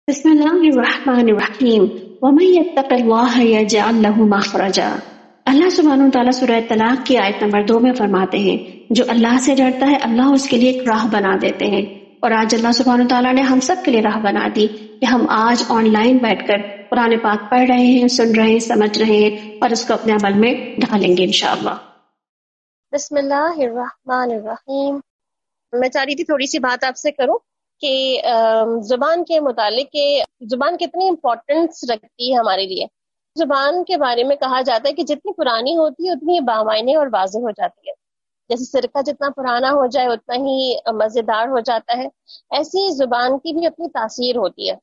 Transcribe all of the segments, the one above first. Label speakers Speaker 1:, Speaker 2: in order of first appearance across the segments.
Speaker 1: بسم اللہ الرحمن الرحیم ومن یتق اللہ یجعل لہ مخرجا۔ اللہ سبحانہ وتعالیٰ سورہ طلاق کی آیت نمبر 2 میں فرماتے ہیں جو اللہ سے ڈرتا ہے اللہ اس کے لیے ایک راہ بنا دیتے ہیں۔ اور آج اللہ سبحانہ وتعالیٰ نے ہم سب کے لیے راہ بنا دی کہ ہم آج آن لائن بیٹھ کر قرآن پاک پڑھ رہے ہیں، سن رہے ہیں، سمجھ رہے ہیں اور اس کو اپنے عمل میں ڈھالیں گے انشاءاللہ۔
Speaker 2: بسم اللہ الرحمن الرحیم۔ میں چاہ رہی تھی تھوڑی سی بات آپ سے کروں کہ زبان کے متعلق کہ زبان کتنی امپورٹنس رکھتی ہے ہمارے لیے۔ زبان کے بارے میں کہا جاتا ہے کہ جتنی پرانی ہوتی ہے اتنی بامعنی اور واضح ہو جاتی ہے۔ جیسے سرکہ جتنا پرانا ہو جائے اتنا ہی مزیدار ہو جاتا ہے، ایسی زبان کی بھی اپنی تاثیر ہوتی ہے،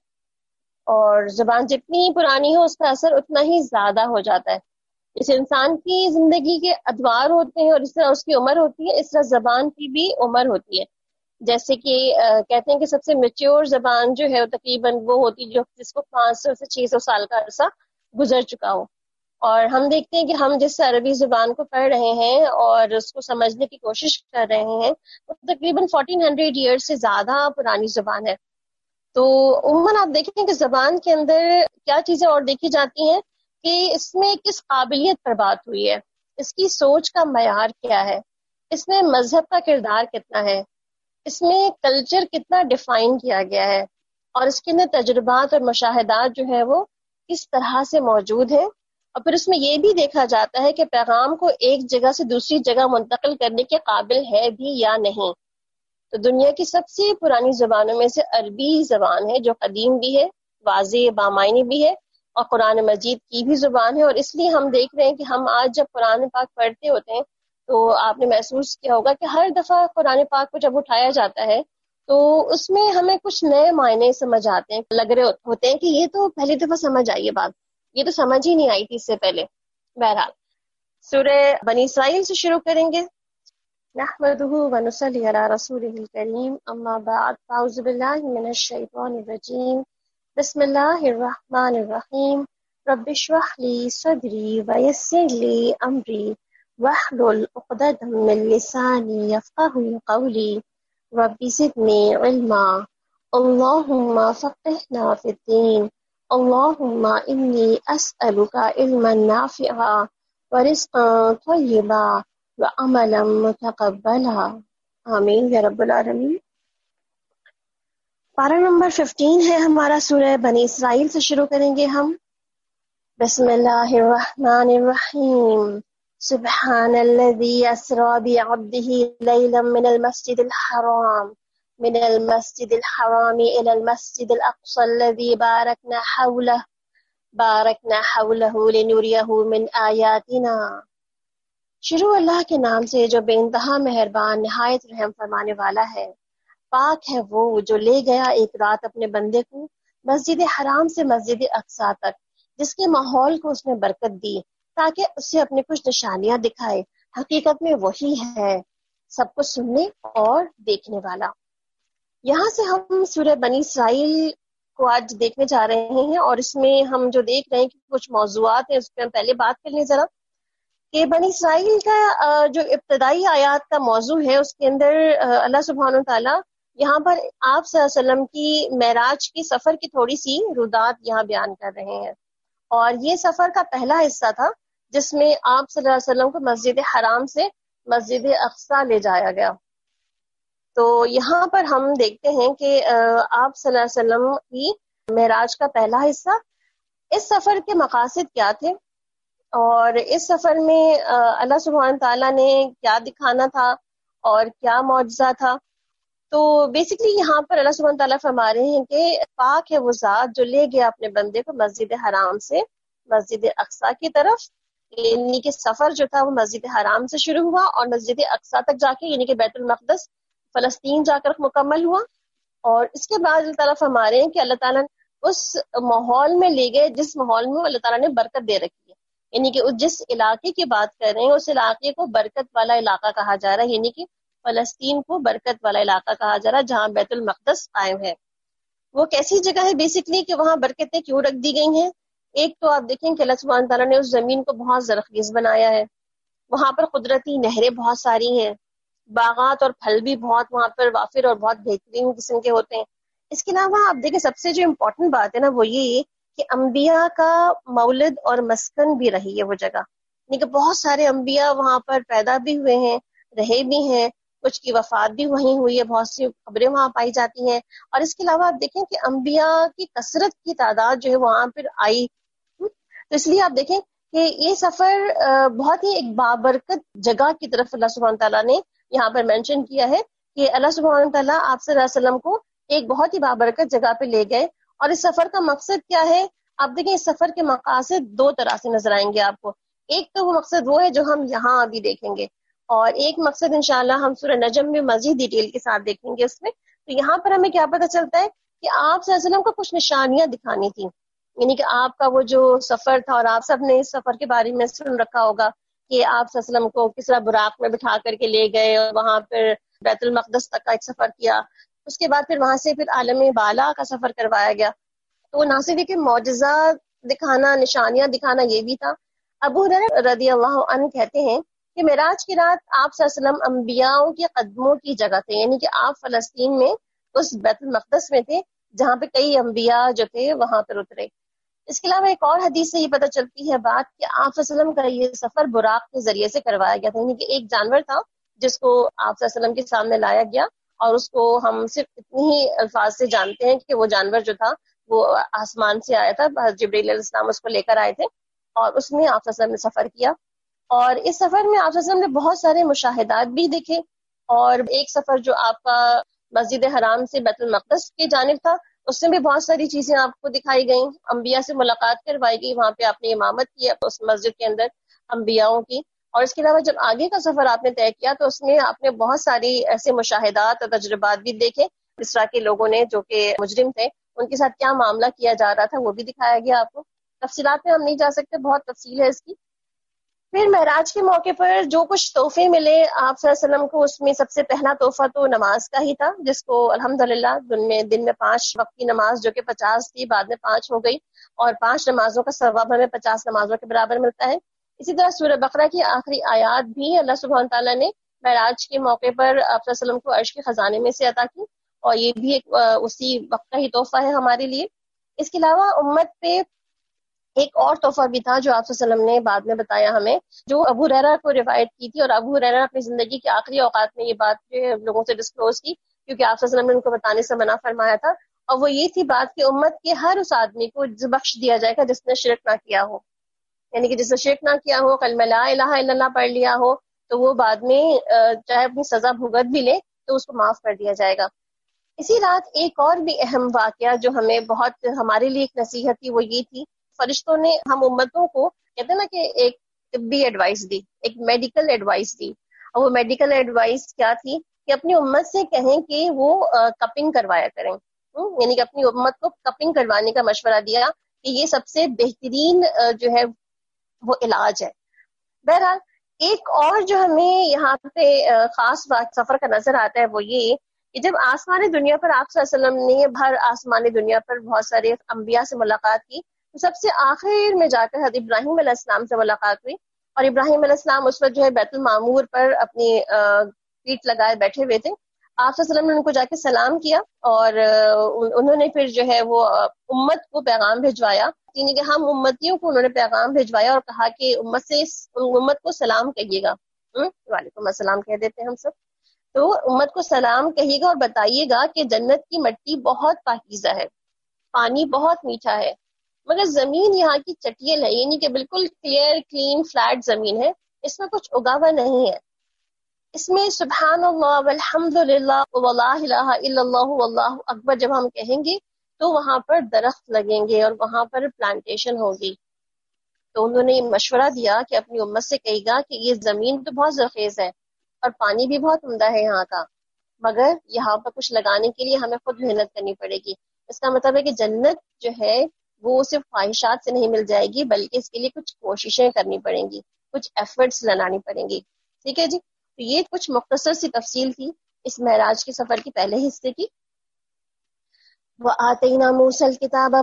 Speaker 2: اور زبان جتنی پرانی ہو اس کا اثر اتنا ہی زیادہ ہو جاتا ہے۔ اس انسان کی زندگی کے ادوار ہوتے ہیں اور اس طرح اس کی عمر ہوتی ہے، اس طرح زبان کی بھی عمر ہوتی ہے۔ جیسے کہ کہتے ہیں کہ سب سے میچور زبان جو ہے وہ تقریباً وہ ہوتی جو جس کو 500 سے 600 سال کا عرصہ گزر چکا ہو۔ اور ہم دیکھتے ہیں کہ ہم جس عربی زبان کو پڑھ رہے ہیں اور اس کو سمجھنے کی کوشش کر رہے ہیں وہ تقریباً 1400 ایئر سے زیادہ پرانی زبان ہے۔ تو عموماً آپ دیکھیں کہ زبان کے اندر کیا چیزیں اور دیکھی جاتی ہیں کہ اس میں کس قابلیت پر بات ہوئی ہے، اس کی سوچ کا معیار کیا ہے، اس میں مذہب کا کردار کتنا ہے، اس میں کلچر کتنا ڈیفائن کیا گیا ہے، اور اس کے اندر تجربات اور مشاہدات جو ہے وہ کس طرح سے موجود ہیں۔ اور پھر اس میں یہ بھی دیکھا جاتا ہے کہ پیغام کو ایک جگہ سے دوسری جگہ منتقل کرنے کے قابل ہے بھی یا نہیں۔ تو دنیا کی سب سے پرانی زبانوں میں سے عربی زبان ہے جو قدیم بھی ہے، واضح بامعنی بھی ہے، اور قرآن مجید کی بھی زبان ہے۔ اور اس لیے ہم دیکھ رہے ہیں کہ ہم آج جب قرآن پاک پڑھتے ہوتے ہیں تو آپ نے محسوس کیا ہوگا کہ ہر دفعہ قرآن پاک کو جب اٹھایا جاتا ہے تو اس میں ہمیں کچھ نئے معنی سمجھ آتے ہیں، لگ رہے ہوتے ہیں کہ یہ تو پہلی دفعہ سمجھ آئی ہے بات، یہ تو سمجھ ہی نہیں آئی تھی اس سے پہلے۔ بہرحال سورہ بنی اسرائیل سے شروع کریں گے۔ نحمده ونصلي على رسوله الكريم اما بعد فاعوذ بالله من الشيطان الرجيم بسم الله الرحمن الرحيم رب اشرح لي صدري ويسر لي امري واحلل عقدة من لساني يفقهوا قولي رب زدني علما اللهم فقهنا في الدين اللهم اني اسألك علما نافعا ورزقا طيبا وعملا متقبلا آمین یا رب العالمین۔ پارہ نمبر 15 ہے ہمارا، سورہ بنی اسرائیل سے شروع کریں گے ہم۔ بسم اللہ الرحمن الرحیم سبحان الذی اسری بعبده لیلا من المسجد الحرام الى المسجد الاقصى الذي بارکنا حوله لنریہ من آیاتنا۔ شروع اللہ کے نام سے جو بے انتہا مہربان نہایت رحم فرمانے والا ہے۔ پاک ہے وہ جو لے گیا ایک رات اپنے بندے کو مسجد حرام سے مسجد اقصی تک، جس کے ماحول کو اس نے برکت دی تاکہ اسے اپنے کچھ نشانیاں دکھائے۔ حقیقت میں وہی ہے سب کو سننے اور دیکھنے والا۔ یہاں سے ہم سورہ بنی اسرائیل کو آج دیکھنے جا رہے ہیں، اور اس میں ہم جو دیکھ رہے ہیں کہ کچھ موضوعات ہیں اس پہ ہم پہلے بات کر لیں ذرا کہ بنی اسرائیل کا جو ابتدائی آیات کا موضوع ہے اس کے اندر اللہ سبحانہ وتعالیٰ یہاں پر آپ صلی اللہ علیہ وسلم کی معراج کی سفر کی تھوڑی سی رودات یہاں بیان کر رہے ہیں، اور یہ سفر کا پہلا حصہ تھا جس میں آپ صلی اللہ علیہ وسلم کو مسجد حرام سے مسجد اقصی لے جایا گیا۔ تو یہاں پر ہم دیکھتے ہیں کہ آپ صلی اللہ علیہ وسلم کی معراج کا پہلا حصہ، اس سفر کے مقاصد کیا تھے اور اس سفر میں اللہ سبحانہ تعالیٰ نے کیا دکھانا تھا اور کیا معجزہ تھا۔ تو بیسیکلی یہاں پر اللہ سبحانہ تعالیٰ فرما رہے ہیں کہ پاک ہے وہ ذات جو لے گیا اپنے بندے کو مسجد حرام سے مسجد اقصی کی طرف، یعنی کہ سفر جو تھا وہ مسجد حرام سے شروع ہوا اور مسجد اقصی تک جا کے یعنی کہ بیت المقدس فلسطین جا کر مکمل ہوا۔ اور اس کے بعد اللہ تعالیٰ فرما رہے ہیں کہ اللہ تعالیٰ اس ماحول میں لے گئے جس ماحول میں اللہ تعالیٰ نے برکت دے رکھی ہے، یعنی کہ جس علاقے کی بات کر رہے ہیں اس علاقے کو برکت والا علاقہ کہا جا رہا ہے، یعنی کہ فلسطین کو برکت والا علاقہ کہا جا رہا ہے جہاں بیت المقدس قائم ہے۔ وہ کیسی جگہ ہے بیسیکلی کہ وہاں برکتیں کیوں رکھ دی گئی ہیں؟ ایک تو آپ دیکھیں کہ اللہ سبحانہ تعالیٰ نے اس زمین کو بہت زرخیز بنایا ہے، وہاں پر قدرتی نہریں بہت ساری ہیں، باغات اور پھل بھی بہت وہاں پر وافر اور بہت بہترین قسم کے ہوتے ہیں، اس کے علاوہ آپ دیکھیں سب سے جو امپورٹنٹ بات ہے نا وہ یہ کہ انبیاء کا مولد اور مسکن بھی رہی ہے وہ جگہ، یعنی کہ بہت سارے انبیاء وہاں پر پیدا بھی ہوئے ہیں، رہے بھی ہیں، کچھ کی وفات بھی وہیں ہوئی ہے، بہت سی خبریں وہاں پائی جاتی ہیں. اور اس کے علاوہ آپ دیکھیں کہ انبیاء کی کثرت کی تعداد جو ہے وہاں پھر آئی. تو اس لیے آپ دیکھیں کہ یہ سفر بہت ہی ایک بابرکت جگہ کی طرف اللہ سبحانہ تعالیٰ نے یہاں پر مینشن کیا ہے کہ اللہ سبحانہ تعالیٰ آپ صلی اللہ علیہ وسلم کو ایک بہت ہی بابرکت جگہ پہ لے گئے. اور اس سفر کا مقصد کیا ہے؟ آپ دیکھیں اس سفر کے مقاصد دو طرح سے نظر آئیں گے آپ کو. ایک تو وہ مقصد وہ ہے جو ہم یہاں ابھی دیکھیں گے، اور ایک مقصد انشاءاللہ ہم سورہ نجم میں مزید ڈیٹیل کے ساتھ دیکھیں گے اس میں. تو یہاں پر ہمیں کیا پتہ چلتا ہے کہ آپ صلی اللہ علیہ وسلم کو کچھ نشانیاں دکھانی تھیں، یعنی کہ آپ کا وہ جو سفر تھا، اور آپ سب نے اس سفر کے بارے میں سن رکھا ہوگا کہ آپ صلی اللہ علیہ وسلم کو کس طرح براق میں بٹھا کر کے لے گئے اور وہاں پھر بیت المقدس تک کا ایک سفر کیا، اس کے بعد پھر وہاں سے پھر عالم بالا کا سفر کروایا گیا. تو نہ صرف کہ معجزہ دکھانا، نشانیاں دکھانا یہ بھی تھا. ابو ہریرہ رضی اللہ عنہ کہتے ہیں کہ معراج کی رات آپ صلی اللہ علیہ وسلم انبیاءوں کے قدموں کی جگہ تھے، یعنی کہ آپ فلسطین میں اس بیت المقدس میں تھے جہاں پہ کئی انبیاء جو تھے وہاں پر اترے. اس کے علاوہ ایک اور حدیث سے یہ پتہ چلتی ہے بات کہ آپ صلی اللہ علیہ وسلم کا یہ سفر براق کے ذریعے سے کروایا گیا تھا، یعنی کہ ایک جانور تھا جس کو آپ صلی اللہ علیہ وسلم کے سامنے لایا گیا، اور اس کو ہم صرف اتنی ہی الفاظ سے جانتے ہیں کہ وہ جانور جو تھا وہ آسمان سے آیا تھا، جبریل علیہ السلام اس کو لے کر آئے تھے، اور اس میں آپ صلی اللہ علیہ وسلم نے سفر کیا. اور اس سفر میں آپ صلی اللہ علیہ وسلم نے بہت سارے مشاہدات بھی دیکھے. اور ایک سفر جو آپ کا مسجد حرام سے بیت المقدس کی جانب تھا، اس میں بھی بہت ساری چیزیں آپ کو دکھائی گئیں، انبیاء سے ملاقات کروائی گئی، وہاں پہ آپ نے امامت کی اس مسجد کے اندر انبیاءوں کی. اور اس کے علاوہ جب آگے کا سفر آپ نے طے کیا تو اس میں آپ نے بہت ساری ایسے مشاہدات اور تجربات بھی دیکھے، اس طرح کے لوگوں نے جو کہ مجرم تھے ان کے ساتھ کیا معاملہ کیا جا رہا تھا وہ بھی دکھایا گیا آپ کو. تفصیلات میں ہم نہیں جا سکتے، بہت تفصیل ہے اس کی. پھر معراج کے موقع پر جو کچھ تحفے ملے آپ صلی اللہ علیہ وسلم کو، اس میں سب سے پہلا تحفہ تو نماز کا ہی تھا، جس کو الحمدللہ دن میں 5 وقت کی نماز جو کہ 50 تھی بعد میں 5 ہو گئی، اور 5 نمازوں کا ثواب ہمیں 50 نمازوں کے برابر ملتا ہے. اسی طرح سورہ بقرہ کی آخری آیات بھی اللہ سبحانہ تعالیٰ نے معراج کے موقع پر آپ صلی اللہ علیہ وسلم کو عرش کے خزانے میں سے عطا کی، اور یہ بھی ایک اسی وقت کا ہی تحفہ ہے ہمارے لیے. اس کے علاوہ امت پہ ایک اور تحفہ بھی تھا جو آپ صلی اللہ علیہ وسلم نے بعد میں بتایا ہمیں، جو ابو ہریرہ کو روایت کی تھی، اور ابو ہریرہ اپنی زندگی کے آخری اوقات میں یہ بات لوگوں سے ڈسکلوز کی، کیونکہ آپ صلی اللہ علیہ وسلم نے ان کو بتانے سے منع فرمایا تھا. اور وہ یہ تھی بات کہ امت کے ہر اس آدمی کو بخش دیا جائے گا جس نے شرک نہ کیا ہو، یعنی کہ جس نے شرک نہ کیا ہو، کلمہ لا الہ الا اللہ پڑھ لیا ہو، تو وہ بعد میں چاہے اپنی سزا بھگت بھی لے تو اس کو معاف کر دیا جائے گا. اسی رات ایک اور بھی اہم واقعہ جو ہمیں بہت ہمارے لیے ایک نصیحت تھی وہ یہ تھی، فرشتوں نے ہم امتوں کو کہتے ہیں نا کہ ایک طبی ایڈوائس دی، ایک میڈیکل ایڈوائس دی. اور وہ میڈیکل ایڈوائس کیا تھی کہ اپنی امت سے کہیں کہ وہ کپنگ کروایا کریں، یعنی کہ اپنی امت کو کپنگ کروانے کا مشورہ دیا کہ یہ سب سے بہترین جو ہے وہ علاج ہے. بہرحال ایک اور جو ہمیں یہاں پہ خاص بات سفر کا نظر آتا ہے وہ یہ کہ جب آسمانی دنیا پر آپ صلی اللہ علیہ وسلم نے بھر آسمانی دنیا پر بہت سارے انبیاء سے ملاقات کی، تو سب سے آخر میں جا کر حضرت ابراہیم علیہ السلام سے ملاقات ہوئی. اور ابراہیم علیہ السلام اس وقت جو ہے بیت المعمور پر اپنی پیٹھ لگائے بیٹھے ہوئے تھے. آپ صلی اللہ علیہ وسلم نے ان کو جا کے سلام کیا، اور انہوں نے پھر جو ہے وہ امت کو پیغام بھجوایا، یعنی کہ ہم امتیوں کو انہوں نے پیغام بھجوایا اور کہا کہ امت کو سلام کہیے گا. وعلیکم السلام کہہ دیتے ہیں ہم سب. تو امت کو سلام کہیے گا اور بتائیے گا کہ جنت کی مٹی بہت پاکیزہ ہے، پانی بہت میٹھا ہے، مگر زمین یہاں کی چٹیل ہے، یعنی کہ بالکل کلیئر کلین فلیٹ زمین ہے، اس میں کچھ اگا ہوا نہیں ہے. اس میں سبحان اللہ والحمد للہ ولا الہ الا اللہ واللہ اکبر جب ہم کہیں گے تو وہاں پر درخت لگیں گے اور وہاں پر پلانٹیشن ہوگی. تو انہوں نے یہ مشورہ دیا کہ اپنی امت سے کہے گا کہ یہ زمین تو بہت زرخیز ہے اور پانی بھی بہت عمدہ ہے یہاں کا، مگر یہاں پر کچھ لگانے کے لیے ہمیں خود محنت کرنی پڑے گی. اس کا مطلب ہے کہ جنت جو ہے وہ صرف خواہشات سے نہیں مل جائے گی، بلکہ اس کے لیے کچھ کوششیں کرنی پڑیں گی، کچھ ایفرٹس لگانی پڑیں گی. ٹھیک ہے جی. تو یہ کچھ مختصر سی تفصیل تھی اس معراج کے سفر کے پہلے حصے کی. وَآتَيْنَا مُوسَى الْكِتَابَ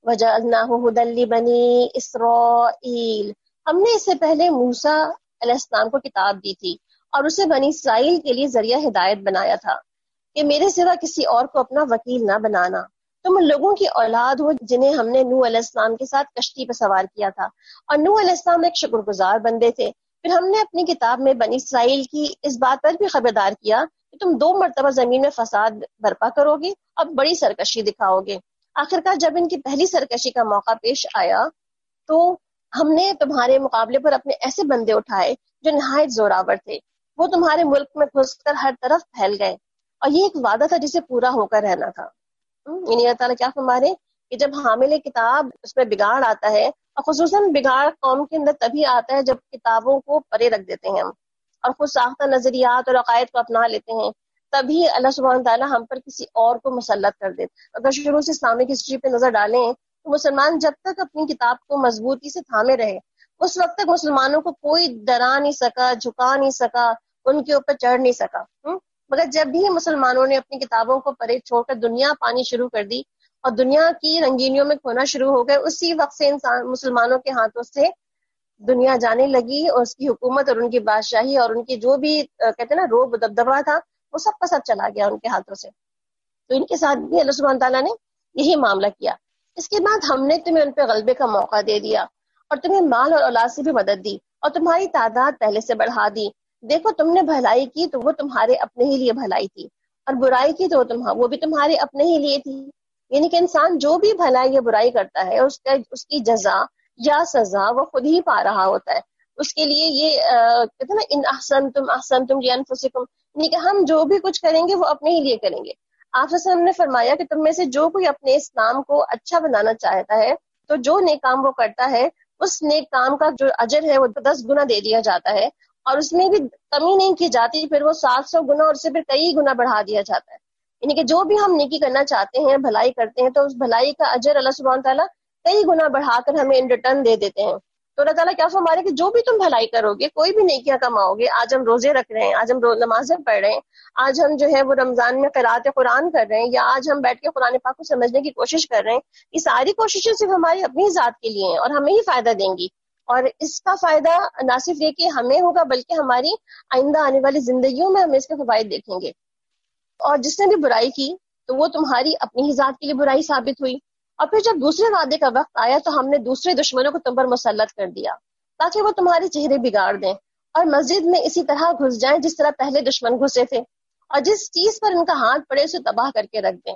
Speaker 2: وَجَعَلْنَاهُ هُدًى لِبَنِي إِسْرَائِيلَ. ہم نے اس سے پہلے موسیٰ علیہ السلام کو کتاب دی تھی اور اسے بنی اسرائیل کے لیے ذریعہ ہدایت بنایا تھا. کہ میرے سوا کسی اور کو اپنا وکیل نہ بنانا. تم ان لوگوں کی اولاد ہو جنہیں ہم نے نوح علیہ السلام کے ساتھ کشتی پہ سوار کیا تھا, اور نوح علیہ السلام ایک شکر گزار بندے تھے. پھر ہم نے اپنی کتاب میں بنی اسرائیل کی اس بات پر بھی خبردار کیا کہ تم 2 مرتبہ زمین میں فساد برپا کرو گے اور بڑی سرکشی دکھاؤ گے. آخرکار جب ان کی پہلی سرکشی کا موقع پیش آیا تو ہم نے تمہارے مقابلے پر اپنے ایسے بندے اٹھائے جو نہایت زوراور تھے. وہ تمہارے ملک میں گھس کر ہر طرف پھیل گئے, اور یہ ایک وعدہ تھا جسے پورا ہو کر رہنا تھا. یعنی اللہ تعالیٰ کیا فرما رہے ہیں کہ جب حامل کتاب اس میں بگاڑ آتا ہے, اور خصوصاً بگاڑ قوم کے اندر تبھی آتا ہے جب کتابوں کو پرے رکھ دیتے ہیں ہم اور خود ساختہ نظریات اور عقائد کو اپنا لیتے ہیں, تبھی اللہ سبحانہ تعالیٰ ہم پر کسی اور کو مسلط کر دیتے. اگر شروع سے اسلامک ہسٹری پہ نظر ڈالیں تو مسلمان جب تک اپنی کتاب کو مضبوطی سے تھامے رہے, اس وقت تک مسلمانوں کو کوئی ڈرا نہیں سکا, جھکا نہیں سکا, ان کے اوپر چڑھ نہیں سکا. مگر جب بھی مسلمانوں نے اپنی کتابوں کو پرے چھوڑ کر دنیا پانی شروع کر دی اور دنیا کی رنگینیوں میں کھونا شروع ہو گئے, اسی وقت سے مسلمانوں کے ہاتھوں سے دنیا جانے لگی, اور اس کی حکومت اور ان کی بادشاہی اور ان کی جو بھی کہتے ہیں نا روب دبدبا تھا, وہ سب کا سب چلا گیا ان کے ہاتھوں سے. تو ان کے ساتھ بھی اللہ سبحانہ تعالیٰ نے یہی معاملہ کیا. اس کے بعد ہم نے تمہیں ان پہ غلبے کا موقع دے دیا, اور تمہیں مال اور اولاد سے بھی مدد دی, اور تمہاری تعداد پہلے سے بڑھا دی. دیکھو تم نے بھلائی کی تو وہ تمہارے اپنے ہی لیے بھلائی تھی, اور برائی کی تو وہ بھی تمہارے اپنے ہی لیے تھی. یعنی کہ انسان جو بھی بھلائی یا برائی کرتا ہے اس کی جزا یا سزا وہ خود ہی پا رہا ہوتا ہے. اس کے لیے یہ کہتے ہیں نا ان احسنتم لانفسکم, یعنی کہ ہم جو بھی کچھ کریں گے وہ اپنے ہی لیے کریں گے. آپ سے ہم نے فرمایا کہ تم میں سے جو کوئی اپنے اسلام کو اچھا بنانا چاہتا ہے تو جو نیک کام وہ کرتا ہے اس نیک کام کا جو اجر ہے وہ 10 گنا دے دیا جاتا ہے, اور اس میں بھی کمی نہیں کی جاتی, پھر وہ 700 گنا اور اس سے پھر کئی گنا بڑھا دیا جاتا ہے. یعنی کہ جو بھی ہم نیکی کرنا چاہتے ہیں, بھلائی کرتے ہیں, تو اس بھلائی کا اجر اللہ سبحانہ تعالیٰ کئی گنا بڑھا کر ہمیں ان ریٹرن دے دیتے ہیں. تو اللہ تعالیٰ کیا فرما رہے کہ جو بھی تم بھلائی کرو گے, کوئی بھی نیکیاں کماؤ گے, آج ہم روزے رکھ رہے ہیں, آج ہم نمازیں پڑھ رہے ہیں, آج ہم جو ہے وہ رمضان میں قرات قرآن کر رہے ہیں, یا آج ہم بیٹھ کے قرآن پاک کو سمجھنے کی کوشش کر رہے ہیں, یہ ساری کوششیں صرف ہماری اپنی ذات کے لیے ہیں اور ہمیں ہی فائدہ دیں گی. اور اس کا فائدہ نہ صرف یہ کہ ہمیں ہوگا بلکہ ہماری آئندہ آنے والی زندگیوں میں ہم اس کے فوائد دیکھیں گے. اور جس نے بھی برائی کی تو وہ تمہاری اپنی ہی ذات کے لیے برائی ثابت ہوئی. اور پھر جب دوسرے وعدے کا وقت آیا تو ہم نے دوسرے دشمنوں کو تم پر مسلط کر دیا تاکہ وہ تمہارے چہرے بگاڑ دیں اور مسجد میں اسی طرح گھس جائیں جس طرح پہلے دشمن گھسے تھے, اور جس چیز پر ان کا ہاتھ پڑے اسے تباہ کر کے رکھ دیں.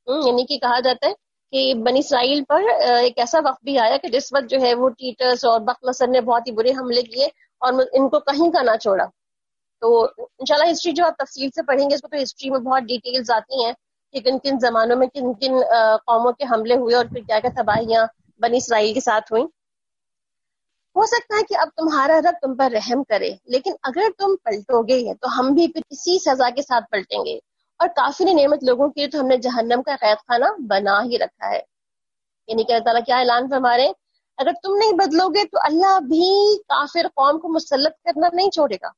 Speaker 2: یعنی کہ کہا جاتا ہے کہ بنی اسرائیل پر ایک ایسا وقت بھی آیا کہ جس وقت جو ہے وہ ٹیٹس اور بخت نصر نے بہت ہی برے حملے کیے اور ان کو کہیں کا نہ چھوڑا. تو انشاءاللہ ہسٹری جو آپ تفصیل سے پڑھیں گے اس کو تو ہسٹری میں بہت ڈیٹیلز آتی ہیں کہ کن کن زمانوں میں کن کن قوموں کے حملے ہوئے اور پھر کیا کیا تباہیاں بنی اسرائیل کے ساتھ ہوئیں. ہو سکتا ہے کہ اب تمہارا رب تم پر رحم کرے, لیکن اگر تم پلٹو گے تو ہم بھی پھر اسی سزا کے ساتھ پلٹیں گے, اور کافر نعمت لوگوں کے لیے تو ہم نے جہنم کا قید خانہ بنا ہی رکھا ہے. یعنی کہ اللہ تعالیٰ کیا اعلان فرما رہے ہیں, اگر تم نہیں بدلو گے تو اللہ بھی کافر قوم کو مسلط کرنا نہیں چھوڑے گا.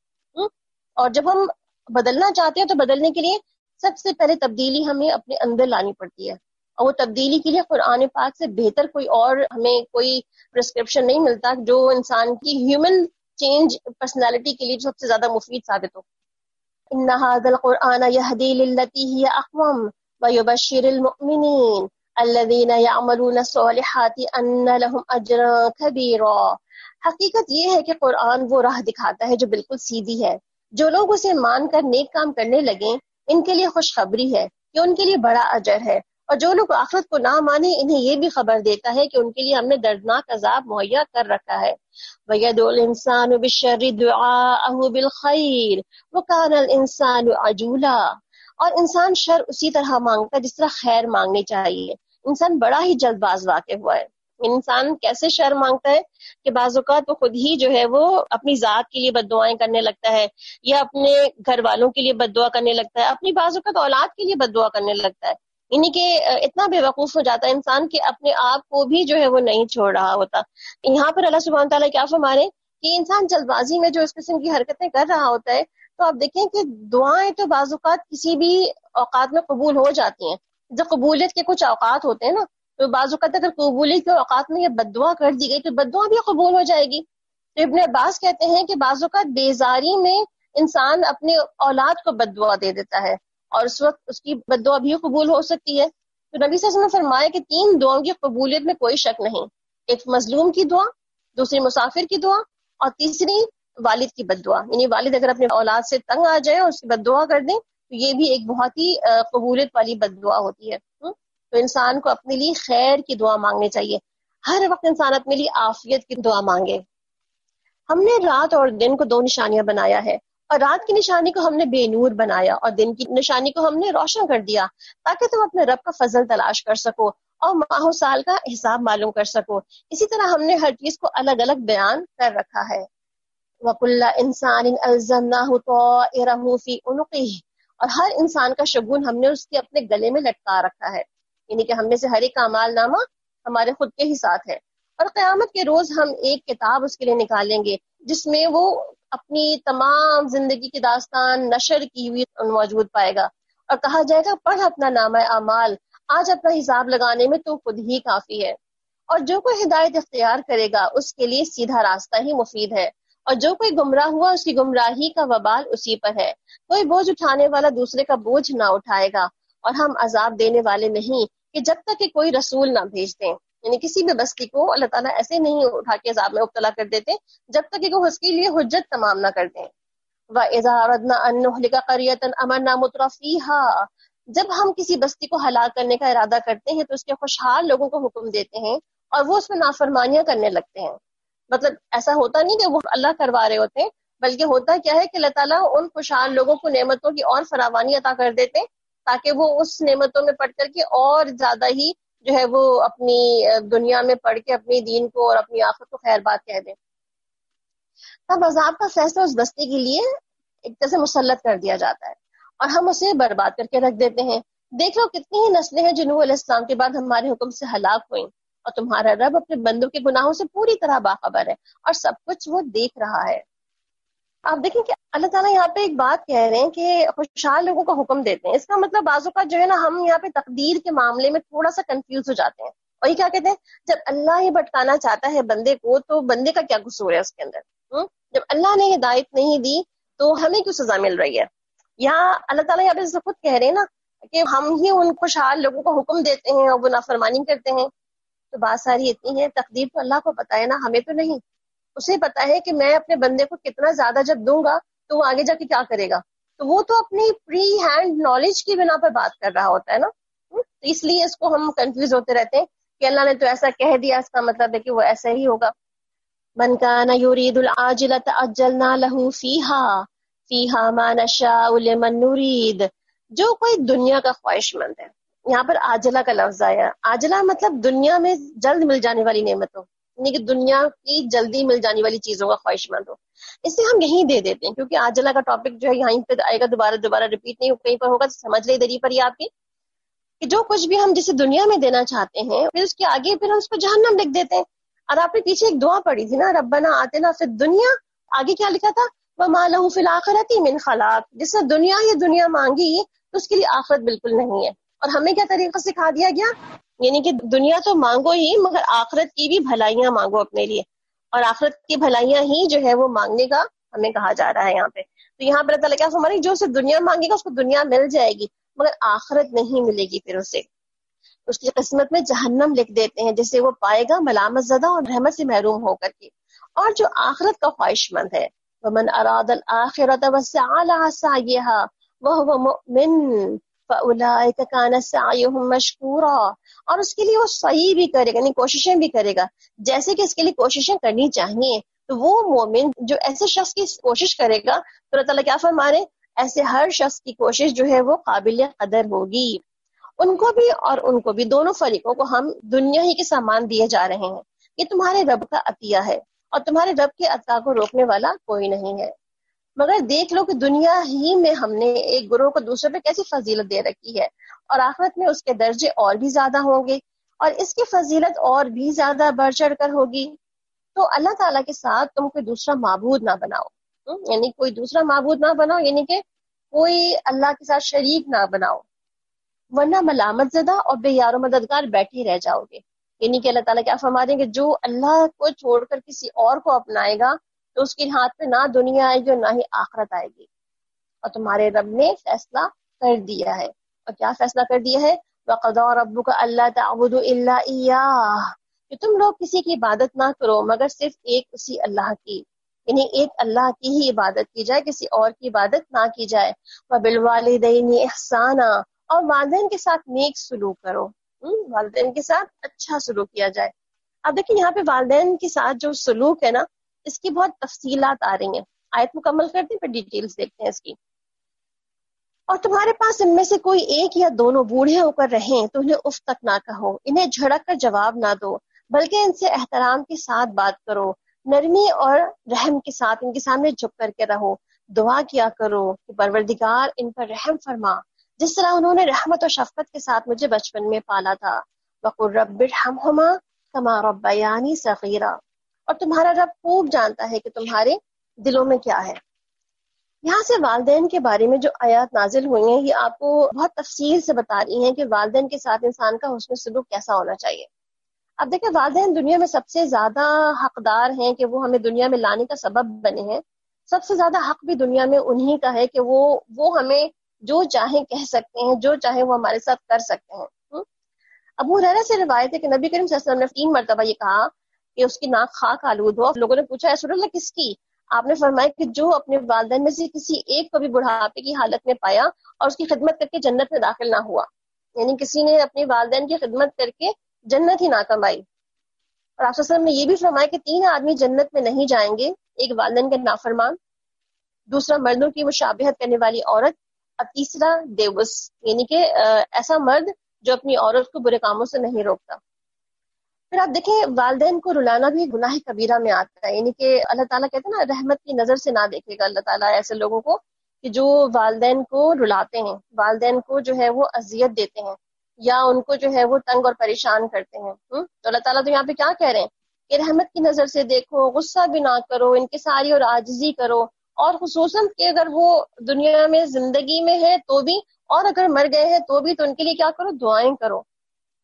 Speaker 2: اور جب ہم بدلنا چاہتے ہیں تو بدلنے کے لیے سب سے پہلے تبدیلی ہمیں اپنے اندر لانی پڑتی ہے, اور وہ تبدیلی کے لیے قرآن پاک سے بہتر کوئی اور ہمیں کوئی پرسکرپشن نہیں ملتا جو انسان کی ہیومن چینج پرسنالٹی کے لیے سب سے زیادہ مفید ثابت ہو. ان هذا القرآن يهدي للتي هي اقوم ويبشر المؤمنين الذين يعملون الصالحات ان لهم اجرا كبيرا. حقیقت یہ ہے کہ قرآن وہ راہ دکھاتا ہے جو بالکل سیدھی ہے. جو لوگ اسے مان کر نیک کام کرنے لگیں ان کے لیے خوشخبری ہے کہ ان کے لیے بڑا اجر ہے, اور جو لوگ آخرت کو نہ مانے انہیں یہ بھی خبر دیتا ہے کہ ان کے لیے ہم نے دردناک عذاب مہیا کر رکھا ہے. وَيَدْعُو الْإِنسَانُ بِالشَّرِّ دُعَاءَهُ بِالْخَيْرِ وَكَانَ الْإِنسَانُ عَجُولًا. اور انسان شر اسی طرح مانگتا ہے جس طرح خیر مانگنی چاہیے. انسان بڑا ہی جلد باز واقع ہوا ہے. انسان کیسے شر مانگتا ہے کہ بعض اوقات وہ خود ہی جو ہے وہ اپنی ذات کے لیے بد دعائیں کرنے لگتا ہے, یا اپنے گھر والوں کے لیے بد دعا کرنے لگتا ہے, اپنی بعض اوقات اولاد کے لیے بد دعا کرنے لگتا ہے. یعنی کہ اتنا بے وقوف ہو جاتا ہے انسان کہ اپنے آپ کو بھی جو ہے وہ نہیں چھوڑ رہا ہوتا. یہاں پر اللہ سبحانہ تعالیٰ کیا فرما رہے ہیں کہ انسان جلد بازی میں جو اس قسم کی حرکتیں کر رہا ہوتا ہے, تو آپ دیکھیں کہ دعائیں تو بعض اوقات کسی بھی اوقات میں قبول ہو جاتی ہیں. جب قبولیت کے کچھ اوقات ہوتے ہیں نا, تو بعض اوقات اگر قبولیت کے اوقات میں یہ بد دعا کر دی گئی تو بد دعا بھی قبول ہو جائے گی. تو ابن عباس کہتے ہیں کہ بعض اوقات بیزاری میں انسان اپنے اولاد کو بد دعا دے دیتا ہے, اور اس وقت اس کی بد دعا بھی قبول ہو سکتی ہے. تو نبی صلی اللہ علیہ وسلم نے فرمایا کہ 3 دعاؤں کی قبولیت میں کوئی شک نہیں. ایک مظلوم کی دعا، دوسری مسافر کی دعا، اور تیسری والد کی بد دعا. یعنی والد اگر اپنے اولاد سے تنگ آ جائے اور اس کی بد دعا کر دیں تو یہ بھی ایک بہت ہی قبولیت والی بد دعا ہوتی ہے. تو انسان کو اپنے لیے خیر کی دعا مانگنی چاہیے. ہر وقت انسان اپنے لیے عافیت کی دعا مانگے. ہم نے رات اور دن کو 2 نشانیاں بنایا ہے، اور رات کی نشانی کو ہم نے بے نور بنایا اور دن کی نشانی کو ہم نے روشن کر دیا، تاکہ تم اپنے رب کا فضل تلاش کر سکو اور ماہ و سال کا حساب معلوم کر سکو. اسی طرح ہم نے ہر چیز کو الگ الگ بیان کر رکھا ہے. وَكُلَّ إِنسَانٍ أَلْزَمْنَاهُ طَائِرَهُ فِي عُنُقِهِ، اور ہر انسان کا شگون ہم نے اس کے اپنے گلے میں لٹکا رکھا ہے. یعنی کہ ہم میں سے ہر ایک اعمال نامہ ہمارے خود کے ہی ساتھ ہے. اور قیامت کے روز ہم ایک کتاب اس کے لیے نکالیں گے جس میں وہ اپنی تمام زندگی کی داستان نشر کی ہوئی موجود پائے گا، اور کہا جائے گا پڑھ اپنا نامہ اعمال، آج اپنا حساب لگانے میں تو خود ہی کافی ہے. اور جو کوئی ہدایت اختیار کرے گا اس کے لیے سیدھا راستہ ہی مفید ہے، اور جو کوئی گمراہ ہوا اس کی گمراہی کا وبال اسی پر ہے. کوئی بوجھ اٹھانے والا دوسرے کا بوجھ نہ اٹھائے گا، اور ہم عذاب دینے والے نہیں کہ جب تک کہ کوئی رسول نہ بھیج دیں. یعنی کسی بھی بستی کو اللہ تعالیٰ ایسے نہیں اٹھا کے عذاب میں مبتلا کر دیتے جب تک کہ وہ اس کے لیے حجت تمام نہ کر دیں. وَإِذَا أَرَدْنَا أَن نُهْلِكَ قَرْيَةً أَمَرْنَا مُتْرَفِيهَا، جب ہم کسی بستی کو ہلاک کرنے کا ارادہ کرتے ہیں تو اس کے خوشحال لوگوں کو حکم دیتے ہیں اور وہ اس میں نافرمانیاں کرنے لگتے ہیں. مطلب ایسا ہوتا نہیں کہ وہ اللہ کروا رہے ہوتے ہیں، بلکہ ہوتا کیا ہے کہ اللہ تعالیٰ ان خوشحال لوگوں کو نعمتوں کی اور فراوانی عطا کر دیتے تاکہ وہ اس نعمتوں میں پڑھ کر کے اور زیادہ ہی جو ہے وہ اپنی دنیا میں پڑھ کے اپنی دین کو اور اپنی آخرت کو خیر بات کہہ دیں. تب عذاب کا فیصلہ اس بستی کے لیے ایک طرح سے مسلط کر دیا جاتا ہے اور ہم اسے برباد کر کے رکھ دیتے ہیں. دیکھ لو کتنی ہی نسلیں ہیں جو نوح علیہ السلام کے بعد ہمارے حکم سے ہلاک ہوئیں، اور تمہارا رب اپنے بندوں کے گناہوں سے پوری طرح باخبر ہے اور سب کچھ وہ دیکھ رہا ہے. آپ دیکھیں کہ اللہ تعالیٰ یہاں پہ ایک بات کہہ رہے ہیں کہ خوشحال لوگوں کو حکم دیتے ہیں. اس کا مطلب بعضوں کا جو ہے نا ہم یہاں پہ تقدیر کے معاملے میں تھوڑا سا کنفیوز ہو جاتے ہیں. اور یہ کیا کہتے ہیں جب اللہ ہی بھٹکانا چاہتا ہے بندے کو تو بندے کا کیا قصور ہے اس کے اندر؟ جب اللہ نے ہدایت نہیں دی تو ہمیں کیوں سزا مل رہی ہے؟ یہاں اللہ تعالیٰ یہاں پہ خود کہہ رہے ہیں نا کہ ہم ہی ان خوشحال لوگوں کو حکم دیتے ہیں اور وہ نافرمانی کرتے ہیں. تو بات ساری اتنی ہے، تقدیر تو اللہ کو پتا ہے نا، ہمیں تو نہیں. اسے پتا ہے کہ میں اپنے بندے کو کتنا زیادہ جب دوں گا تو وہ آگے جا کے کیا کرے گا. تو وہ تو اپنی پری ہینڈ نالج کی بنا پر بات کر رہا ہوتا ہے نا. تو اس لیے اس کو ہم کنفیوز ہوتے رہتے ہیں کہ اللہ نے تو ایسا کہہ دیا، اس کا مطلب ہے کہ وہ ایسا ہی ہوگا. من کان یرید العاجلۃ عجلنا له فیہا ما نشاء لمن نرید. جو کوئی دنیا کا خواہش مند ہے، یہاں پر عاجلہ کا لفظ آیا. عاجلہ مطلب دنیا میں جلد مل جانے والی نعمتوں، یعنی کہ دنیا کی جلدی مل جانے والی چیزوں کا خواہش مند ہو. اسے ہم یہیں دے دیتے ہیں کیونکہ عاجلہ کا ٹاپک جو ہے یہیں پہ آئے گا، دوبارہ ریپیٹ نہیں کہیں پر ہوگا. سمجھ لے ادھر ہی پر ہی آپ کی کہ جو کچھ بھی ہم جسے دنیا میں دینا چاہتے ہیں پھر اس کے آگے پھر ہم اس کو جہنم لکھ دیتے ہیں. اور آپ نے پیچھے ایک دعا پڑھی تھی نا، ربنا آتنا فی الدنیا، آگے کیا لکھا تھا؟ وما لہ فی الآخرۃ من خلاق. جس نے دنیا یہ دنیا مانگی تو اس کے لیے آخرت بالکل نہیں ہے. اور ہمیں کیا طریقہ سکھا دیا گیا؟ یعنی کہ دنیا تو مانگو ہی مگر آخرت کی بھی بھلائیاں مانگو اپنے لیے، اور آخرت کی بھلائیاں ہی جو ہے وہ مانگنے کا ہمیں کہا جا رہا ہے یہاں پہ. تو یہاں پر اللہ تعالیٰ کیا فرما رہے ہیں، جو اسے دنیا مانگے گا اس کو دنیا مل جائے گی مگر آخرت نہیں ملے گی. پھر اسے اس کی قسمت میں جہنم لکھ دیتے ہیں جسے وہ پائے گا ملامت زدہ اور رحمت سے محروم ہو کر کے. اور جو آخرت کا خواہش مند ہے، ومن اراد الآخرۃ وسعى لها سعيها وهو مؤمن فاولئک کان سعیهم مشکورا. اور اس کے لیے وہ صحیح بھی کرے گا، یعنی کوششیں بھی کرے گا جیسے کہ اس کے لیے کوششیں کرنی چاہیے. تو وہ مومن جو ایسے شخص کی کوشش کرے گا تو اللہ تعالیٰ کیا فرما رہے ہیں، ایسے ہر شخص کی کوشش جو ہے وہ قابل قدر ہوگی. ان کو بھی اور ان کو بھی، دونوں فریقوں کو ہم دنیا ہی کے سامان دیے جا رہے ہیں. یہ تمہارے رب کا عطیہ ہے اور تمہارے رب کے عطا کو روکنے والا کوئی نہیں ہے. مگر دیکھ لو کہ دنیا ہی میں ہم نے ایک گروہ کو دوسرے پہ کیسی فضیلت دے رکھی ہے، اور آخرت میں اس کے درجے اور بھی زیادہ ہوں گے اور اس کی فضیلت اور بھی زیادہ بڑھ چڑھ کر ہوگی. تو اللہ تعالیٰ کے ساتھ تم کوئی دوسرا معبود نہ بناؤ، یعنی کوئی دوسرا معبود نہ بناؤ، یعنی کہ کوئی اللہ کے ساتھ شریک نہ بناؤ، ورنہ ملامت زدہ اور بے یار و مددگار بیٹھے رہ جاؤ گے. یعنی کہ اللہ تعالیٰ کیا فرما رہے ہیں کہ جو اللہ کو چھوڑ کر کسی اور کو اپنائے گا تو اس کے ہاتھ میں نہ دنیا آئے گی اور نہ ہی آخرت آئے گی. اور تمہارے رب نے فیصلہ کر دیا ہے. اور کیا فیصلہ کر دیا ہے؟ وَقَضَىٰ رَبُّكَ أَلَّا تَعْبُدُوا إِلَّا إِيَّاهُ، کہ تم لوگ کسی کی عبادت نہ کرو مگر صرف ایک اسی اللہ کی، یعنی ایک اللہ کی ہی عبادت کی جائے، کسی اور کی عبادت نہ کی جائے. وَبِالْوَالِدَيْنِ إِحْسَانًا، اور والدین کے ساتھ نیک سلوک کرو، والدین کے ساتھ اچھا سلوک کیا جائے. اب دیکھیں یہاں پہ والدین کے ساتھ جو سلوک ہے نا، اس کی بہت تفصیلات آ رہی ہیں. آیت مکمل کرتے ہیں پھر ڈیٹیلز دیکھتے ہیں اس کی. اور تمہارے پاس ان میں سے کوئی ایک یا دونوں بوڑھے ہو کر رہیں تو انہیں اف تک نہ کہو، انہیں جھڑک کر جواب نہ دو، بلکہ ان سے احترام کے ساتھ بات کرو، نرمی اور رحم کے ساتھ ان کے سامنے جھک کر کے رہو. دعا کیا کرو کہ پروردگار ان پر رحم فرما، جس طرح انہوں نے رحمت اور شفقت کے ساتھ مجھے بچپن میں پالا تھا. وَقُلْ رَبِّ ارْحَمْهُمَا كَمَا رَبَّيَانِي صَغِيرًا، اور تمہارا رب خوب جانتا ہے کہ تمہارے دلوں میں کیا ہے. یہاں سے والدین کے بارے میں جو آیات نازل ہوئی ہیں یہ آپ کو بہت تفصیل سے بتا رہی ہیں کہ والدین کے ساتھ انسان کا حسن سلوک کیسا ہونا چاہیے. اب دیکھیں والدین دنیا میں سب سے زیادہ حقدار ہیں کہ وہ ہمیں دنیا میں لانے کا سبب بنے ہیں. سب سے زیادہ حق بھی دنیا میں انہی کا ہے کہ وہ ہمیں جو چاہیں کہہ سکتے ہیں، جو چاہیں وہ ہمارے ساتھ کر سکتے ہیں. ابو ہریرہ سے روایت ہے کہ نبی کریم صلی اللہ علیہ وسلم نے 3 مرتبہ یہ کہا کہ اس کی ناک خاک آلود ہو. لوگوں نے پوچھا رسول اللہ کس کی؟ آپ نے فرمایا کہ جو اپنے والدین میں سے کسی ایک کو بھی بڑھاپے کی حالت میں پایا اور اس کی خدمت کر کے جنت میں داخل نہ ہوا، یعنی کسی نے اپنے والدین کی خدمت کر کے جنت ہی نہ کمائی. اور آپ صلی اللہ علیہ وسلم نے یہ بھی فرمایا کہ 3 آدمی جنت میں نہیں جائیں گے، ایک والدین کا نافرمان، دوسرا مردوں کی مشابہت کرنے والی عورت، اور تیسرا دیوس، یعنی کہ ایسا مرد جو اپنی عورت کو برے کاموں سے نہیں روکتا. پھر آپ دیکھیں والدین کو رلانا بھی گناہ کبیرہ میں آتا ہے، یعنی کہ اللہ تعالیٰ کہتے ہیں نا رحمت کی نظر سے نہ دیکھے گا اللہ تعالیٰ ایسے لوگوں کو کہ جو والدین کو رلاتے ہیں، والدین کو جو ہے وہ اذیت دیتے ہیں یا ان کو جو ہے وہ تنگ اور پریشان کرتے ہیں. تو اللہ تعالیٰ تو یہاں پہ کیا کہہ رہے ہیں کہ رحمت کی نظر سے دیکھو، غصہ بھی نہ کرو، انکساری اور عاجزی کرو، اور خصوصاً کہ اگر وہ دنیا میں زندگی میں ہے تو بھی، اور اگر مر گئے ہیں تو بھی، تو ان کے لیے کیا کرو؟ دعائیں کرو.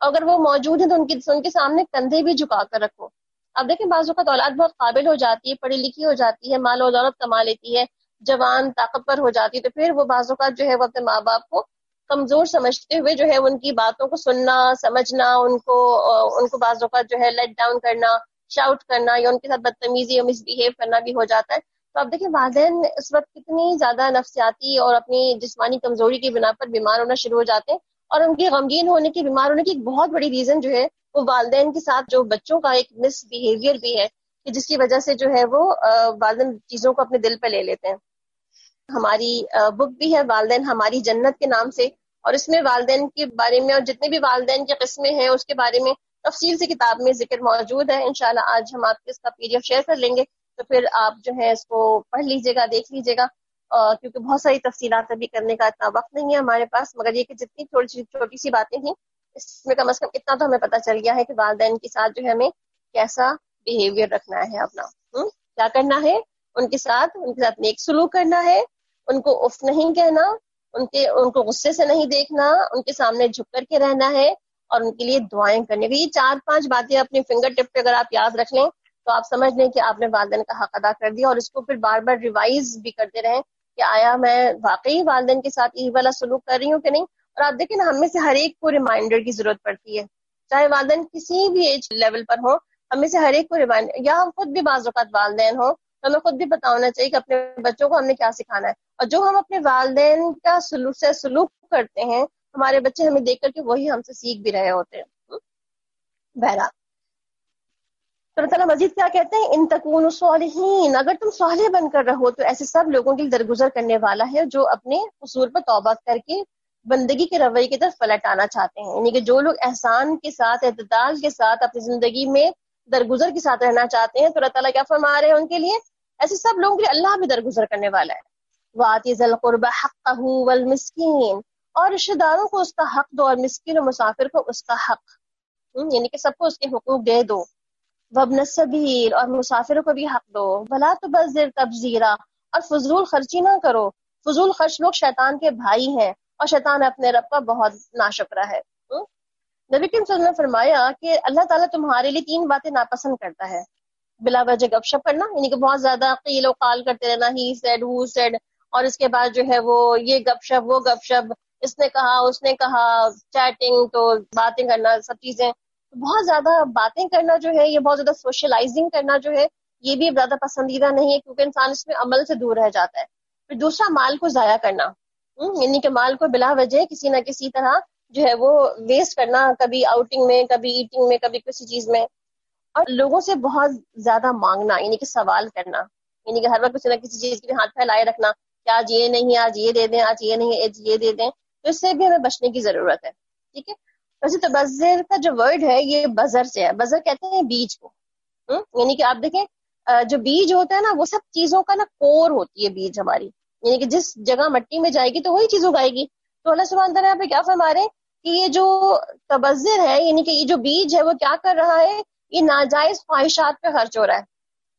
Speaker 2: اگر وہ موجود ہیں تو ان کے سامنے کندھے بھی جھکا کر رکھو. اب دیکھیں بعض اوقات اولاد بہت قابل ہو جاتی ہے، پڑھی لکھی ہو جاتی ہے، مال و دولت کما لیتی ہے، جوان طاقتور ہو جاتی ہے، تو پھر وہ بعض اوقات جو ہے وہ اپنے ماں باپ کو کمزور سمجھتے ہوئے جو ہے ان کی باتوں کو سننا، سمجھنا، ان کو بعض اوقات جو ہے لیٹ ڈاؤن کرنا، شاؤٹ کرنا، یا ان کے ساتھ بدتمیزی یا مس بہیو کرنا بھی ہو جاتا ہے. تو اب دیکھیں والدین اس وقت کتنی زیادہ نفسیاتی اور اپنی جسمانی کمزوری کی بنا پر بیمار ہونا شروع ہو جاتے ہیں. اور ان کی غمگین ہونے کی، بیمار ہونے کی ایک بہت بڑی ریزن جو ہے وہ والدین کے ساتھ جو بچوں کا ایک مس بیہیویئر بھی ہے، کہ جس کی وجہ سے جو ہے وہ والدین چیزوں کو اپنے دل پہ لے لیتے ہیں. ہماری بک بھی ہے والدین ہماری جنت کے نام سے، اور اس میں والدین کے بارے میں اور جتنے بھی والدین کی قسمیں ہیں اس کے بارے میں تفصیل سے کتاب میں ذکر موجود ہے. انشاءاللہ آج ہم آپ کے اس کا PDF شیئر کر لیں گے، تو پھر آپ جو ہے اس کو پڑھ لیجیے گا، دیکھ لیجیے گا، کیونکہ بہت ساری تفصیلات ابھی کرنے کا اتنا وقت نہیں ہے ہمارے پاس، مگر یہ کہ جتنی چھوٹی سی باتیں تھیں اس میں کم از کم اتنا تو ہمیں پتہ چل گیا ہے کہ والدین کے ساتھ جو ہے ہمیں کیسا بیہیویئر رکھنا ہے اپنا، کیا کرنا ہے ان کے ساتھ نیک سلوک کرنا ہے، ان کو اف نہیں کہنا، ان کو غصے سے نہیں دیکھنا، ان کے سامنے جھک کر کے رہنا ہے، اور ان کے لیے دعائیں کرنے کی. یہ 4-5 باتیں اپنے فنگر ٹپ پہ اگر آپ یاد رکھ لیں تو آپ سمجھ لیں کہ آپ نے والدین کا حق ادا کر دیا، اور اس کو پھر بار بار ریوائز بھی کرتے رہیں کہ آیا میں واقعی والدین کے ساتھ یہ والا سلوک کر رہی ہوں کہ نہیں. اور آپ دیکھیں نا ہم میں سے ہر ایک کو ریمائنڈر کی ضرورت پڑتی ہے، چاہے والدین کسی بھی ایج لیول پر ہو، ہم میں سے ہر ایک کو ریمائنڈر، یا ہم خود بھی بعض اوقات والدین ہوں تو ہمیں خود بھی پتا ہونا چاہیے کہ اپنے بچوں کو ہم نے کیا سکھانا ہے. اور جو ہم اپنے والدین کا سلوک کرتے ہیں ہمارے بچے ہمیں دیکھ کر کے وہی ہم سے سیکھ بھی رہے ہوتے ہیں. بہرحال تو اللہ تعالیٰ مزید کیا کہتے ہیں، ان تکونوا صالحین، اگر تم صالح بن کر رہو تو ایسے سب لوگوں کے درگزر کرنے والا ہے جو اپنے قصور پر توبہ کر کے بندگی کے رویے کی طرف پلٹ آنا چاہتے ہیں. یعنی کہ جو لوگ احسان کے ساتھ، اعتدال کے ساتھ اپنی زندگی میں درگزر کے ساتھ رہنا چاہتے ہیں، تو اللہ تعالیٰ کیا فرما رہے ہیں ان کے لیے، ایسے سب لوگوں کے لیے اللہ بھی درگزر کرنے والا ہے. وَآتِ ذَا الْقُرْبَى حَقَّهُ وَالْمِسْكِينَ، اور رشتہ داروں کو اس کا حق دو، اور مسکین و مسافر کو اس کا حق، یعنی کہ سب کو اس کے حقوق دے دو. وابن السبیل، اور مسافروں کو بھی حق دو. ولا تبذر تبذیرا، اور فضول خرچی نہ کرو. فضول خرچ لوگ شیطان کے بھائی ہیں، اور شیطان اپنے رب کا بہت ناشکرا ہے. نبی کریم صلی اللہ علیہ وسلم نے فرمایا کہ اللہ تعالیٰ تمہارے لیے 3 باتیں ناپسند کرتا ہے. بلا وجہ گپ شپ کرنا، یعنی کہ بہت زیادہ قیل و قال کرتے رہنا، ہی سیڈ ہو سیڈ، اور اس کے بعد جو ہے وہ یہ گپ شپ وہ گپ شپ، اس نے کہا اس نے کہا، چیٹنگ تو باتیں کرنا سب چیزیں، بہت زیادہ باتیں کرنا جو ہے، یہ بہت زیادہ سوشلائزنگ کرنا جو ہے یہ بھی زیادہ پسندیدہ نہیں ہے، کیونکہ انسان اس میں عمل سے دور رہ جاتا ہے. پھر دوسرا، مال کو ضائع کرنا، یعنی کہ مال کو بلا وجہ کسی نہ کسی طرح جو ہے وہ ویسٹ کرنا، کبھی آؤٹنگ میں، کبھی ایٹنگ میں، کبھی کسی چیز میں. اور لوگوں سے بہت زیادہ مانگنا، یعنی کہ سوال کرنا، یعنی کہ ہر وقت کسی نہ کسی چیز کے لیے ہاتھ پھیلائے رکھنا کہ آج یہ نہیں، آج یہ دے دیں، آج یہ نہیں، آج یہ دے دیں. تو اس سے بھی ہمیں بچنے کی ضرورت ہے. ٹھیک ہے. ویسے تبذر کا جو ورڈ ہے یہ بذر سے ہے. بذر کہتے ہیں بیج کو. یعنی کہ آپ دیکھیں جو بیج ہوتا ہے نا، وہ سب چیزوں کا نا کور ہوتی ہے بیج ہماری، یعنی کہ جس جگہ مٹی میں جائے گی تو وہی چیز اگائے گی. تو اللہ سبحانہ تعالیٰ یہاں پہ کیا فرما رہے ہیں کہ یہ جو تبذر ہے، یعنی کہ یہ جو بیج ہے وہ کیا کر رہا ہے، یہ ناجائز خواہشات پہ خرچ ہو رہا ہے،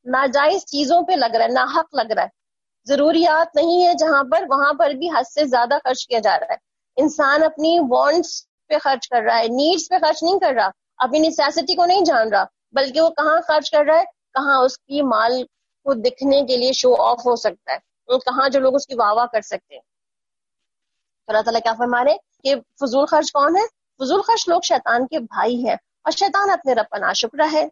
Speaker 2: ناجائز چیزوں پہ لگ رہا ہے، ناحق لگ رہا ہے. ضروریات نہیں ہے جہاں پر، وہاں پر بھی حد سے زیادہ خرچ کیا جا رہا ہے. انسان اپنی وانٹس پہ خرچ کر رہا ہے، نیڈس پہ خرچ نہیں کر رہا، اپنی نیسیسٹی کو نہیں جان رہا، بلکہ وہ کہاں خرچ کر رہا ہے، کہاں اس کی مال کو دکھنے کے لیے شو آف ہو سکتا ہے، کہاں جو لوگ اس کی واہ واہ کر سکتے ہیں. تو اللہ تعالیٰ کیا فرما رہے کہ فضول خرچ کون ہے؟ فضول خرچ لوگ شیطان کے بھائی ہیں، اور شیطان اپنے رب کا ناشکرا ہے.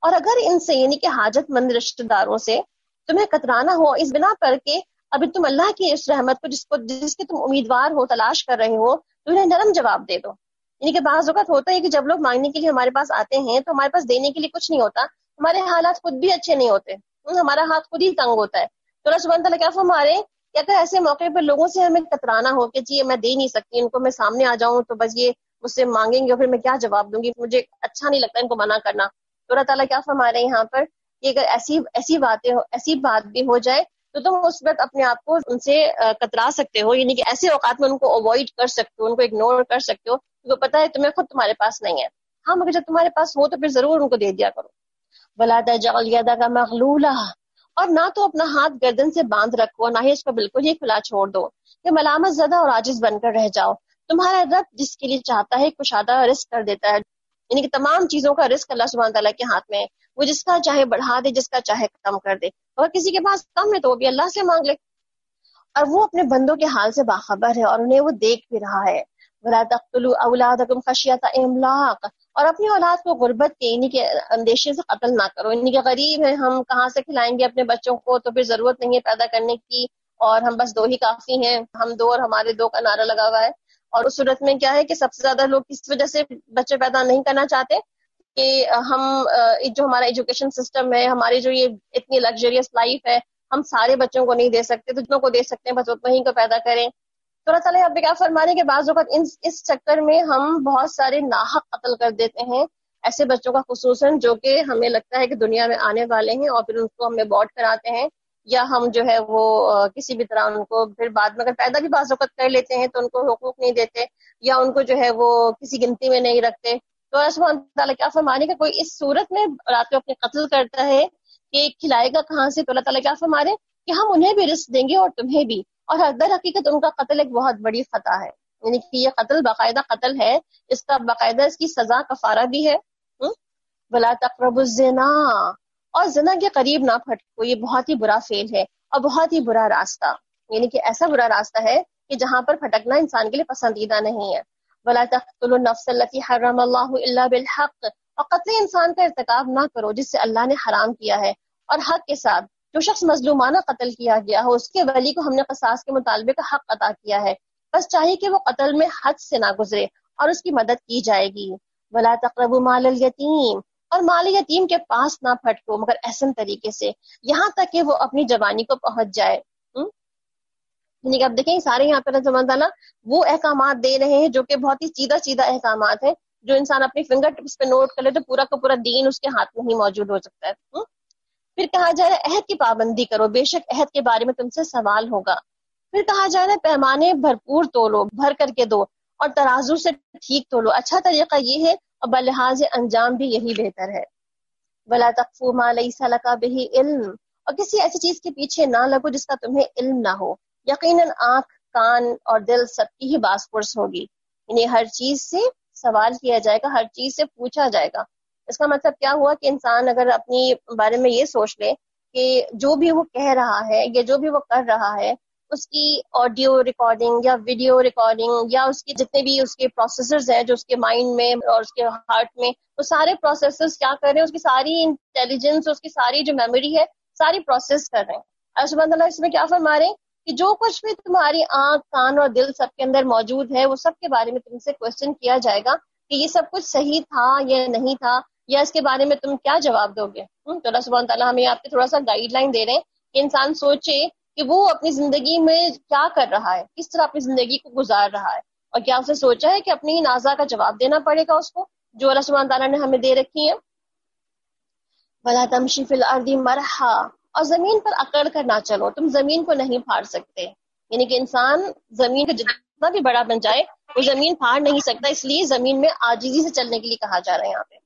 Speaker 2: اور اگر ان سے، یعنی کہ حاجت مند رشتہ داروں سے تمہیں کترانا ہو اس بنا پر کہ ابھی تم اللہ کی اس رحمت کو جس کے تم امیدوار ہو، تلاش کر رہے ہو، تو انہیں نرم جواب دے دو. یعنی کہ بعض اوقات ہوتا ہے کہ جب لوگ مانگنے کے لیے ہمارے پاس آتے ہیں تو ہمارے پاس دینے کے لیے کچھ نہیں ہوتا، ہمارے حالات خود بھی اچھے نہیں ہوتے، ہمارا ہاتھ خود ہی تنگ ہوتا ہے. تو اللہ سبحانہ تعالیٰ کیا فرما رہے ہیں کہ اگر ایسے موقع پر لوگوں سے ہمیں کترانا ہو کہ جی میں دے نہیں سکتی، ان کو میں سامنے آ جاؤں تو بس یہ مجھ سے مانگیں گے اور پھر میں کیا جواب دوں گی، مجھے اچھا نہیں لگتا ان کو منع کرنا. تو اللہ تعالیٰ کیا فرما رہے ہیں یہاں پر کہ اگر ایسی بات بھی ہو جائے تو تم اس وقت اپنے آپ کو ان سے کترا سکتے ہو، یعنی کہ ایسے اوقات میں ان کو اوائڈ کر سکتے ہو، ان کو اگنور کر سکتے ہو، کیونکہ پتہ ہے تمہیں خود تمہارے پاس نہیں ہے. ہاں مگر جب تمہارے پاس ہو تو پھر ضرور ان کو دے دیا کرو. وَلَا تَجْعَلْ يَدَكَ مَغْلُولَةً، اور نہ تو اپنا ہاتھ گردن سے باندھ رکھو، نہ ہی اس کو بالکل ہی کھلا چھوڑ دو کہ ملامت زدہ اور عاجز بن کر رہ جاؤ. تمہارا رب جس کے لیے چاہتا ہے کشادہ رزق کر دیتا ہے، یعنی کہ تمام چیزوں کا رزق اللہ سبحانہ تعالیٰ کے ہاتھ میں ہے. وہ جس کا چاہے بڑھا دے، جس کا چاہے کم کر دے. اگر کسی کے پاس کم ہے تو وہ بھی اللہ سے مانگ لے، اور وہ اپنے بندوں کے حال سے باخبر ہے اور انہیں وہ دیکھ بھی رہا ہے. وَلَا تَقْتُلُوا أَوْلَادَكُمْ خَشْيَةَ إِمْلَاقٍ، اور اپنی اولاد کو غربت کے، یعنی کہ اندیشے سے قتل نہ کرو، یعنی کہ غریب ہیں ہم، کہاں سے کھلائیں گے اپنے بچوں کو، تو پھر ضرورت نہیں ہے پیدا کرنے کی، اور ہم بس 2 ہی کافی ہیں، ہم 2 اور ہمارے 2 کا نعرہ لگا ہوا ہے. اور اس صورت میں کیا ہے کہ سب سے زیادہ لوگ کس وجہ سے بچے پیدا نہیں کرنا چاہتے کہ ہم جو ہمارا ایجوکیشن سسٹم ہے، ہماری جو یہ اتنی لگژریس لائف ہے، ہم سارے بچوں کو نہیں دے سکتے، تو جتنوں کو دے سکتے ہیں بس اتنا ہی کو پیدا کریں. تو اللہ تعالیٰ یہاں پہ کیا فرما رہے ہیں کہ بعض اوقات اس چکر میں ہم بہت سارے ناحق قتل کر دیتے ہیں ایسے بچوں کا، خصوصاً جو کہ ہمیں لگتا ہے کہ دنیا میں آنے والے ہیں، اور پھر ان کو ہم ابورٹ کراتے ہیں، یا ہم جو ہے وہ کسی بھی طرح ان کو پھر بعد میں اگر پیدا بھی بعض اوقات کر لیتے ہیں تو ان کو حقوق نہیں دیتے، یا ان کو جو ہے وہ کسی گنتی میں نہیں رکھتے. تو اللہ سبحانہ تعالیٰ کیا فرمانے کہ کوئی اس صورت میں رات کو اپنے قتل کرتا ہے کہ کھلائے گا کہاں سے، تو اللہ تعالیٰ کیا فرمانے کہ ہم انہیں بھی رزق دیں گے اور تمہیں بھی. اور در حقیقت ان کا قتل ایک بہت بڑی خطا ہے، یعنی کہ یہ قتل باقاعدہ قتل ہے، اس کا باقاعدہ اس کی سزا کفارہ بھی ہے. وَلَا تَقْرَبُوا الزِّنَا، اور زنا کے قریب نہ پھٹکو، یہ بہت ہی برا فعل ہے اور بہت ہی برا راستہ، یعنی کہ ایسا برا راستہ ہے کہ جہاں پر پھٹکنا انسان کے لیے پسندیدہ نہیں ہے. وَلَا تَقْتُلُوا النَّفْسَ الَّتِي حَرَّمَ اللَّهُ إِلَّا بِالْحَقِّ، اور قتل انسان کا ارتکاب نہ کرو جس سے اللہ نے حرام کیا ہے، اور حق کے ساتھ. جو شخص مظلومانہ قتل کیا گیا ہو اس کے ولی کو ہم نے قصاص کے مطالبے کا حق عطا کیا ہے، بس چاہیے کہ وہ قتل میں حد سے نہ گزرے اور اس کی مدد کی جائے گی. وَلَا تَقْرَبُوا مَالَ الْيَتِيمِ، اور مال یتیم کے پاس نہ پھٹکو مگر احسن طریقے سے، یہاں تک کہ وہ اپنی جوانی کو پہنچ جائے. یعنی کہ آپ دیکھیں سارے یہاں پر زمان تعالیٰ وہ احکامات دے رہے ہیں جو کہ بہت ہی سیدھا احکامات ہیں، جو انسان اپنی فنگر ٹپس پہ نوٹ کر لے تو پورا کا پورا دین اس کے ہاتھ میں ہی موجود ہو سکتا ہے. پھر کہا جا رہا ہے عہد کی پابندی کرو، بے شک عہد کے بارے میں تم سے سوال ہوگا. پھر کہا جا رہا ہے پیمانے بھرپور تولو، بھر کر کے دو، اور ترازو سے ٹھیک تولو. اچھا طریقہ یہ ہے اور بلحاظ انجام بھی یہی بہتر ہے. وَلَا تَقْفُوا مَا لَيْسَ لَكَ بِهِ عِلْمٌ، اور کسی ایسی چیز کے پیچھے نہ لگو جس کا تمہیں علم نہ ہو. یقیناً آنکھ، کان اور دل سب کی ہی باس پرس ہوگی، یعنی ہر چیز سے سوال کیا جائے گا، ہر چیز سے پوچھا جائے گا. اس کا مطلب کیا ہوا کہ انسان اگر اپنی بارے میں یہ سوچ لے کہ جو بھی وہ کہہ رہا ہے یا جو بھی وہ کر رہا ہے اس کی آڈیو ریکارڈنگ یا ویڈیو ریکارڈنگ یا اس کے جتنے بھی اس کے پروسیسرز ہیں جو اس کے مائنڈ میں اور اس کے ہارٹ میں، وہ سارے پروسیسرز کیا کر رہے ہیں، اس کی ساری انٹیلیجنس، اس کی ساری جو میموری ہے ساری پروسیس کر رہے ہیں۔ اللہ سبحانہ تعالیٰ اس میں کیا فرما رہے ہیں کہ جو کچھ بھی تمہاری آنکھ، کان اور دل سب کے اندر موجود ہے، وہ سب کے بارے میں تم سے کوشچن کیا جائے گا کہ یہ سب کچھ صحیح تھا یا نہیں تھا، یا اس کے بارے میں تم کیا جواب دو گے۔ تو اللہ سبحانہ تعالیٰ ہمیں آپ کو تھوڑا سا گائیڈ لائن دے رہے ہیں کہ انسان سوچے کہ وہ اپنی زندگی میں کیا کر رہا ہے، کس طرح اپنی زندگی کو گزار رہا ہے، اور کیا اسے سوچا ہے کہ اپنی نازا کا جواب دینا پڑے گا اس کو جو اللہ سبحانہ تعالیٰ نے ہمیں دے رکھی ہے۔ وَلَا تَمْشِ فِي الْأَرْضِ مَرْحًا، اور زمین پر اکڑ کر نہ چلو، تم زمین کو نہیں پھاڑ سکتے، یعنی کہ انسان زمین کا جتنا بھی بڑا بن جائے وہ زمین پھاڑ نہیں سکتا، اس لیے زمین میں عاجزی سے چلنے کے لیے کہا جا رہا ہے یہاں پہ۔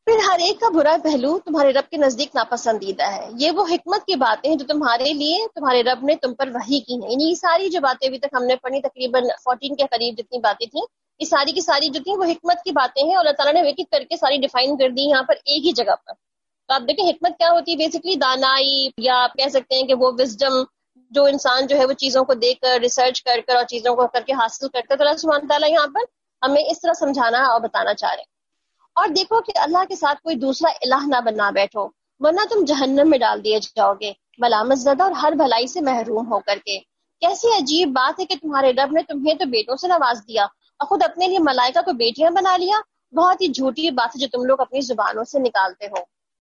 Speaker 2: پھر ہر ایک کا برا پہلو تمہارے رب کے نزدیک ناپسندیدہ ہے، یہ وہ حکمت کی باتیں ہیں جو تمہارے لیے تمہارے رب نے تم پر وحی کی ہیں، یعنی یہ ساری جو باتیں ابھی تک ہم نے پڑھی تقریباً 14 کے قریب جتنی باتیں تھیں، یہ ساری کی ساری جو تھیں وہ حکمت کی باتیں ہیں، اور اللہ تعالیٰ نے ایک ایک کر کے ساری ڈیفائن کر دی یہاں پر ایک ہی جگہ پر۔ تو آپ دیکھیں حکمت کیا ہوتی ہے، بیسکلی دانائی، یا آپ کہہ سکتے ہیں کہ وہ وزڈم جو انسان جو ہے وہ چیزوں کو دیکھ کر، ریسرچ کر کر اور چیزوں کو کر کے حاصل کرتا ہے۔ تو اللہ سبحانہ تعالیٰ یہاں پر ہمیں اس طرح سمجھانا اور بتانا چاہ رہے ہیں۔ اور دیکھو کہ اللہ کے ساتھ کوئی دوسرا الہ نہ بنا بیٹھو، ورنہ تم جہنم میں ڈال دیے جاؤ گے ملامت زدہ اور ہر بھلائی سے محروم ہو کر کے۔ کیسی عجیب بات ہے کہ تمہارے رب نے تمہیں تو بیٹوں سے نواز دیا اور خود اپنے لیے ملائکہ کو بیٹیاں بنا لیا، بہت ہی جھوٹی بات ہے جو تم لوگ اپنی زبانوں سے نکالتے ہو۔